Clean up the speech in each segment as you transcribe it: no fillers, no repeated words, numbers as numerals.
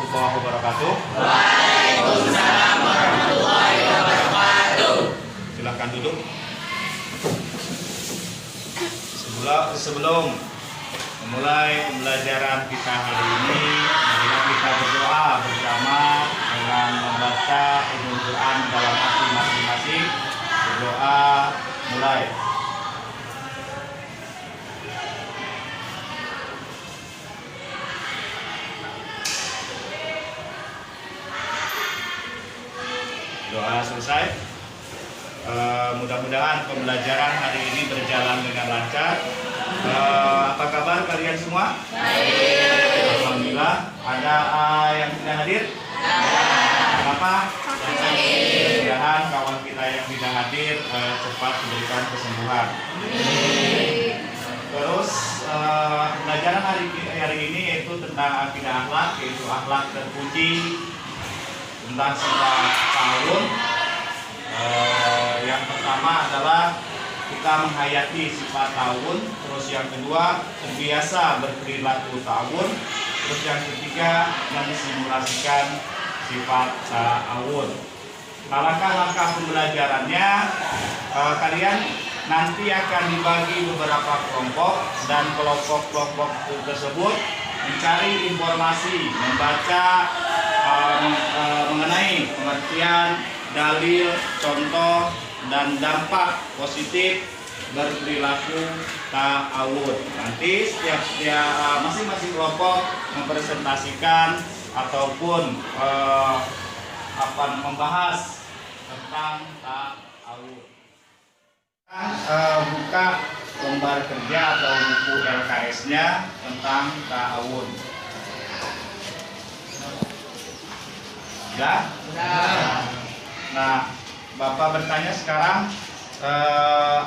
warahmatullahi wabarakatuh. Waalaikumsalam warahmatullahi wabarakatuh. Silakan duduk. Sebelum memulai pembelajaran kita hari ini, marilah kita berdoa bersama dengan membaca Al-Quran dalam hati masing-masing. Berdoa mulai. Doa selesai. Mudah-mudahan pembelajaran hari ini berjalan dengan lancar. Apa kabar kalian semua? Baik. Alhamdulillah. Ada yang tidak hadir? Kenapa? Mudah-mudahan kawan kita yang tidak hadir cepat diberikan kesembuhan. Terus pembelajaran hari ini yaitu tentang akidah akhlak, yaitu akhlak terpuji, tentang sifat ta'awun. Yang pertama adalah kita menghayati sifat ta'awun. Terus yang kedua, terbiasa berperilaku ta'awun. Terus yang ketiga, mensimulasikan sifat ta'awun. Nah, langkah-langkah pembelajarannya, kalian nanti akan dibagi beberapa kelompok, dan kelompok-kelompok tersebut mencari informasi, membaca mengenai pengertian, dalil, contoh, dan dampak positif berperilaku ta'awun. Nanti setiap masing-masing kelompok mempresentasikan ataupun membahas tentang ta'awun. Buka lembar kerja atau buku LKS-nya tentang ta'awun. Sudah? Nah, Bapak bertanya sekarang,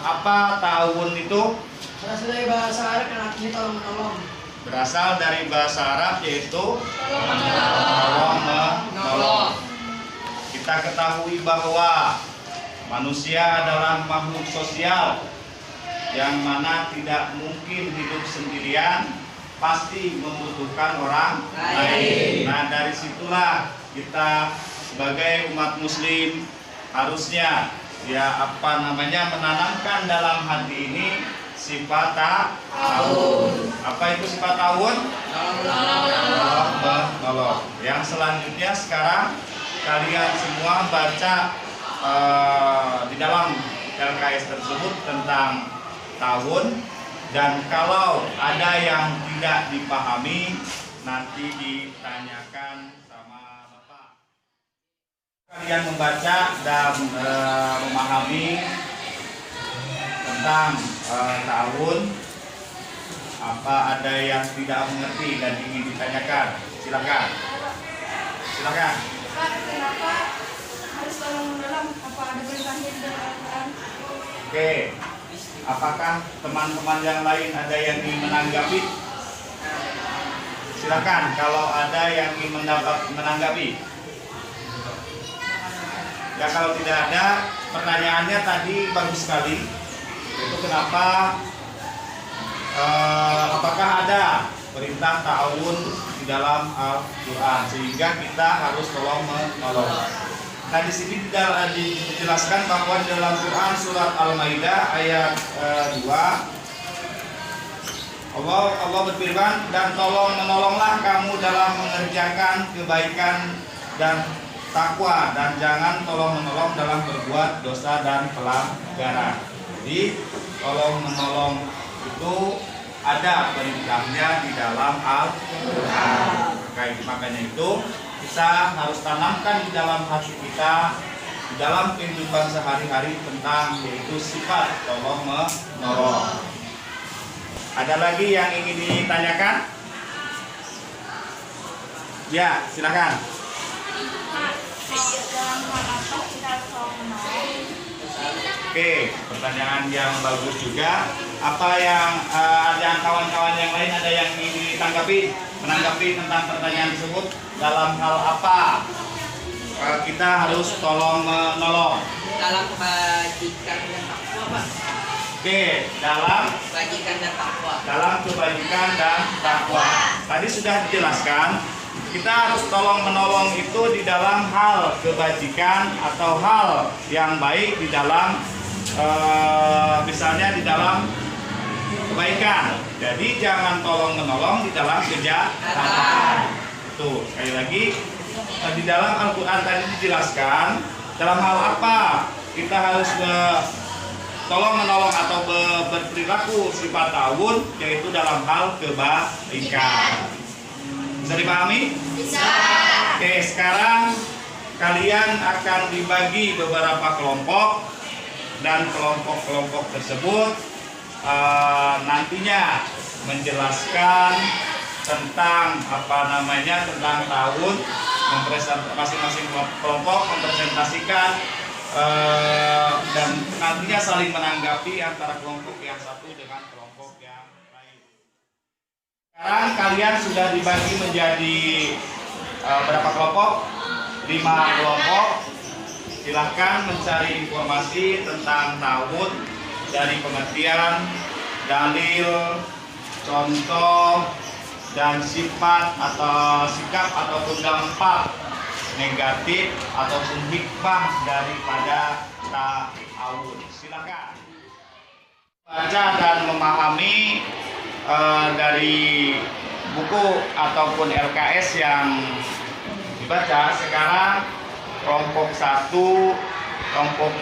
apa ta'awun itu? Berasal dari bahasa Arab yang artinya tolong menolong. Berasal dari bahasa Arab yaitu tolong menolong. Kita ketahui bahwa manusia adalah makhluk sosial yang mana tidak mungkin hidup sendirian, pasti membutuhkan orang lain. Nah, dari situlah kita sebagai umat muslim harusnya menanamkan dalam hati ini sifat ta'awun. Apa itu sifat ta'awun? Menolong. Yang selanjutnya sekarang kalian semua baca di dalam LKS tersebut tentang ta'awun, dan kalau ada yang tidak dipahami nanti ditanyakan sama Bapak. Kalian membaca dan memahami tentang ta'awun. Apa ada yang tidak mengerti dan ingin ditanyakan? Silakan. Silakan. Pak, kenapa harus tolong menolong? Apa ada perintahnya di dalam Al-Quran? Oke. Apakah teman-teman yang lain ada yang ingin menanggapi? Silakan kalau ada yang ingin menanggapi. Ya, kalau tidak ada, pertanyaannya tadi bagus sekali. Itu kenapa? Apakah ada perintah ta'awun di dalam Al-Quran sehingga kita harus tolong menolong? Nah, di sini dijelaskan bahwa di dalam Quran surat Al-Maidah ayat 2, Allah berfirman, dan tolong menolonglah kamu dalam mengerjakan kebaikan dan takwa, dan jangan tolong menolong dalam berbuat dosa dan pelanggaran. Jadi tolong menolong itu ada perintahnya di dalam Al-Quran. Makanya itu kita harus tanamkan di dalam hati kita, di dalam kehidupan sehari-hari tentang yaitu sifat tolong menolong. Ada lagi yang ingin ditanyakan? Ya, silakan. Dalam hal apa kita harus tolong menolong? Oke, pertanyaan yang bagus juga. Apa yang ada kawan-kawan yang lain ada yang ingin menanggapi tentang pertanyaan tersebut? Dalam hal apa kita harus tolong menolong? Dalam kebajikan dan takwa, Pak. Oke, dalam Kebajikan dan takwa. kebajikan dan takwa. Tadi sudah dijelaskan kita harus tolong menolong itu di dalam hal kebajikan atau hal yang baik di dalam misalnya di dalam kebaikan. Jadi jangan tolong menolong di dalam kejahatan. Tuh, sekali lagi di dalam Al-Quran tadi dijelaskan dalam hal apa kita harus tolong menolong atau berperilaku sifat ta'awun, yaitu dalam hal kebaikan. Bisa dipahami? Bisa. Oke, sekarang kalian akan dibagi beberapa kelompok dan kelompok-kelompok tersebut nantinya menjelaskan tentang tentang tahun, masing-masing kelompok mempresentasikan dan nantinya saling menanggapi antara kelompok yang satu dengan kelompok yang lain. Sekarang kalian sudah dibagi menjadi berapa kelompok? 5 kelompok. Silahkan mencari informasi tentang tahun dari pengertian, dalil, contoh, dan sifat atau sikap ataupun dampak negatif ataupun hikmah daripada ta'awun. Silakan baca dan memahami dari buku ataupun LKS yang dibaca. Sekarang kelompok 1, kelompok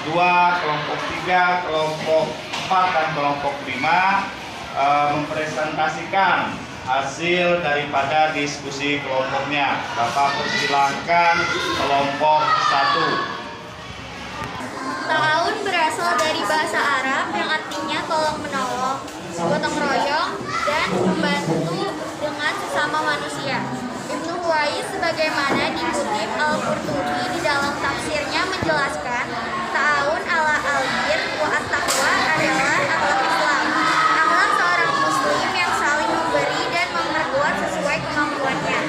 2, kelompok 3, kelompok 4, dan kelompok 5 mempresentasikan hasil daripada diskusi kelompoknya. Bapak persilahkan kelompok 1. Ta'awun berasal dari bahasa Arab yang artinya tolong menolong, gotong royong, dan membantu dengan sesama manusia. Ibnu Huwais sebagaimana dikutip Al-Qurtubi di dalam tafsirnya menjelaskan, ta'awun ala al-bir wa at-taqwa adalah akhlak Islam. Akhlak seorang muslim yang saling memberi dan memperbuat sesuai kemampuannya.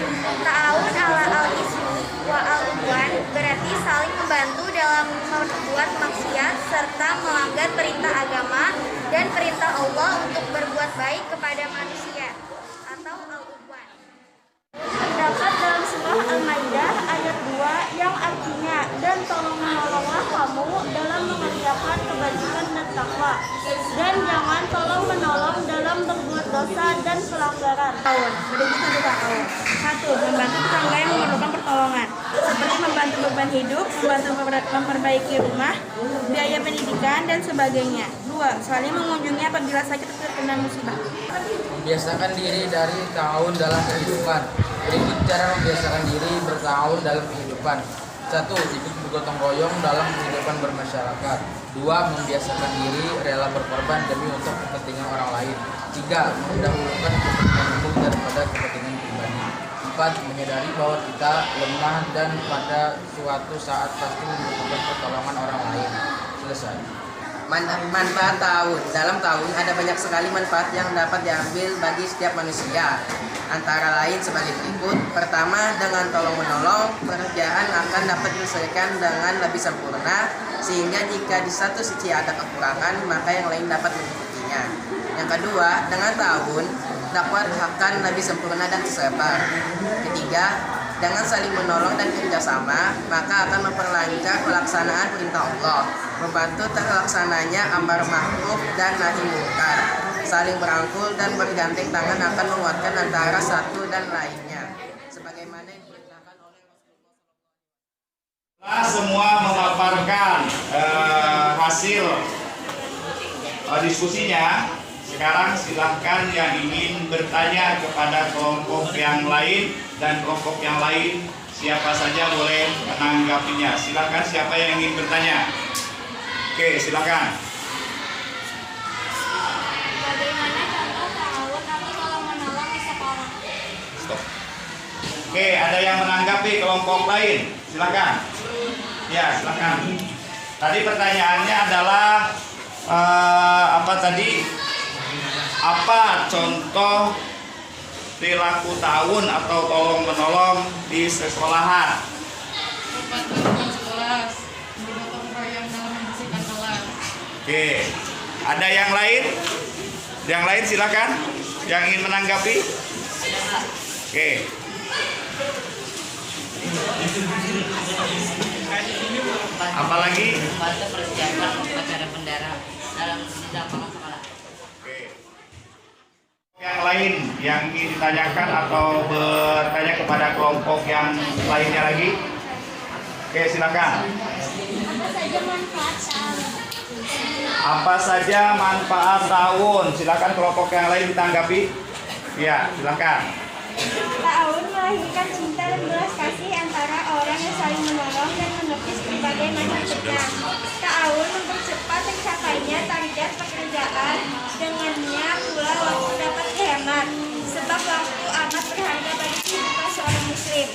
Ta'awun ala al-ismi wa al-udwan berarti saling membantu dalam memperbuat maksiat serta melanggar perintah agama dan perintah Allah untuk berbuat baik kepada manusia atau al-udwan. Terdapat dalam surah Al-Maidah ayat 2 yang artinya, dan tolong menolonglah kamu dalam mengerjakan kebajikan dan takwa, dan jangan tolong menolong dalam berbuat dosa dan pelanggaran. Berikut satu ta'awun. 1. Membantu tetangga yang memerlukan pertolongan, seperti membantu beban hidup, membantu memperbaiki rumah, biaya pendidikan, dan sebagainya. 2. Saling mengunjungi apabila sakit atau terkena musibah. Membiasakan diri dari ta'awun dalam kehidupan. Berikut cara membiasakan diri berta'awun dalam kehidupan. 1. Ikut bergotong royong dalam kehidupan bermasyarakat. 2. Membiasakan diri rela berkorban demi untuk kepentingan orang lain. 3. Mendahulukan kepentingan umum daripada kepentingan pribadi. 4. Menyadari bahwa kita lemah dan pada suatu saat pasti membutuhkan pertolongan orang lain. Selesai. Manfaat ta'awun. Dalam ta'awun ada banyak sekali manfaat yang dapat diambil bagi setiap manusia. Antara lain sebagai berikut. Pertama, dengan tolong-menolong, pekerjaan akan dapat diselesaikan dengan lebih sempurna, sehingga jika di satu sisi ada kekurangan, maka yang lain dapat mengikutinya. Yang kedua, dengan ta'awun, dakwah akan lebih sempurna dan tersebar. Ketiga, dengan saling menolong dan kerjasama, maka akan memperlancar pelaksanaan perintah Allah, membantu terlaksananya amar ma'ruf dan nahi munkar. Saling berangkul dan bergandeng tangan akan menguatkan antara satu dan lainnya, sebagaimana yang diperintahkan oleh Rasulullah. Semua memaparkan hasil diskusinya. Sekarang silahkan yang ingin bertanya kepada kelompok yang lain dan kelompok yang lain, siapa saja boleh menanggapinya. Silahkan, siapa yang ingin bertanya? Oke, silahkan. Bagaimana contoh ta'awun atau tolong menolong di sekolah? Stop. Oke, ada yang menanggapi kelompok lain? Silakan. Ya, silakan. Tadi pertanyaannya adalah apa tadi? Apa contoh perilaku ta'awun atau tolong menolong di sekolahan? Membantu sekolah, bergotong royong dalam membersihkan kelas. Oke, ada yang lain? Yang lain silakan. Yang ingin menanggapi? Oke. Apalagi? Membantu persiapan upacara bendera dalam sidang sekolah. Oke. Yang lain yang ingin ditanyakan atau bertanya kepada kelompok yang lainnya lagi? Oke, silakan. Apa saja manfaat tahun? Silakan kelompok yang lain ditanggapi. Ya, silakan. Tahun melahirkan cinta dan belas kasih antara orang yang saling menolong dan menepis berbagai macam bencana. Tahun mempercepat tercapainya target pekerjaan, dengannya pula waktu dapat dihemat, sebab waktu amat berharga bagi kehidupan seorang muslim.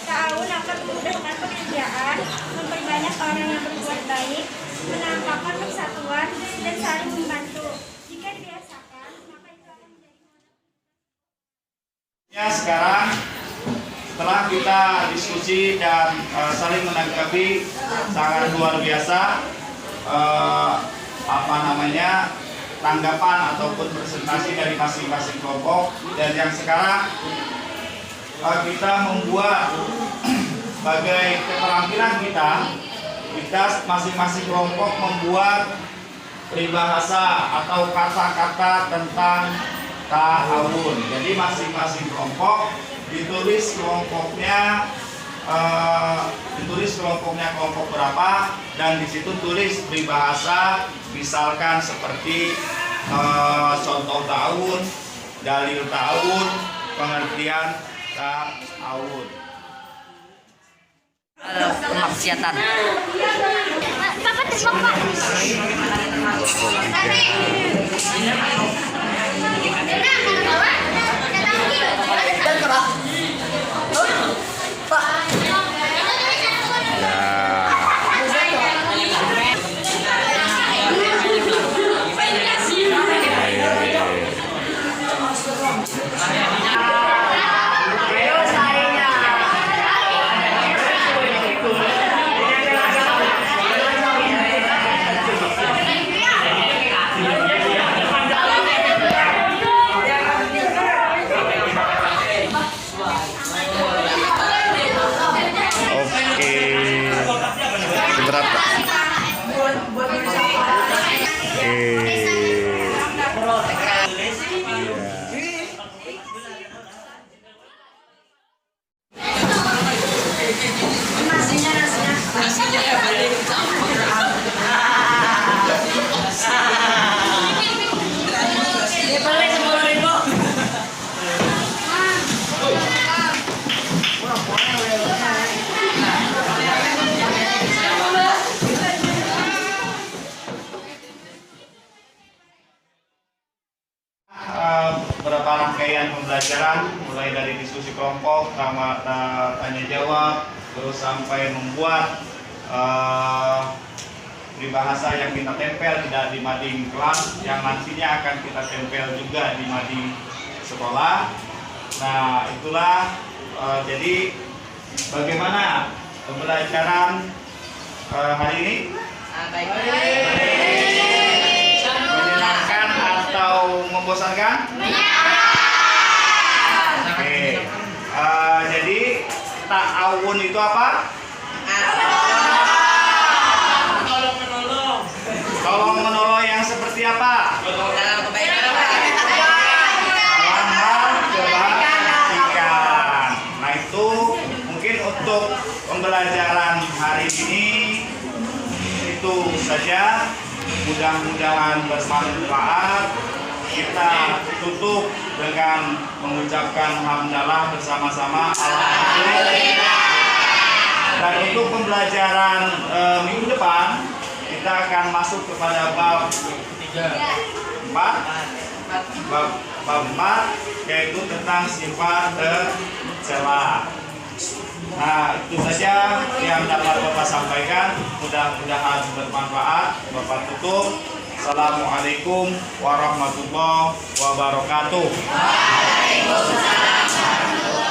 Tahun akan memudahkan pekerjaan, memperbanyak orang yang berbuat baik, menampakkan persatuan dan saling membantu. Jika dibiasakan, maka itu akan menjadi Ya, sekarang setelah kita diskusi dan saling menanggapi sangat luar biasa tanggapan ataupun presentasi dari masing-masing kelompok, dan yang sekarang kita membuat sebagai keterampilan kita masing-masing kelompok membuat peribahasa atau kata-kata tentang tahun. Jadi masing-masing kelompok ditulis kelompoknya kelompok berapa, dan di situ tulis peribahasa, misalkan seperti contoh tahun, dalil tahun, pengertian tahun. Kemaksiatan. Papa terpapar. Beberapa rangkaian pembelajaran, mulai dari diskusi kelompok, tanya jawab, terus sampai membuat peribahasa yang kita tempel tidak di mading kelas, yang nantinya akan kita tempel juga di mading sekolah. Nah, itulah jadi bagaimana pembelajaran hari ini? Menyenangkan atau membosankan? Oke. Jadi ta'awun itu apa? Tolong menolong yang seperti apa? Dalam hal kebajikan. Nah, itu mungkin untuk pembelajaran hari ini itu saja. Mudah-mudahan bermanfaat. Kita tutup dengan mengucapkan hamdalah bersama-sama. Alhamdulillah. Dan untuk pembelajaran minggu depan, kita akan masuk kepada bab 4, yaitu tentang sifat tercela. Nah, itu saja yang dapat Bapak sampaikan. Mudah-mudahan bermanfaat. Bapak tutup. Assalamualaikum warahmatullahi wabarakatuh. Waalaikumsalam warahmatullahi wabarakatuh.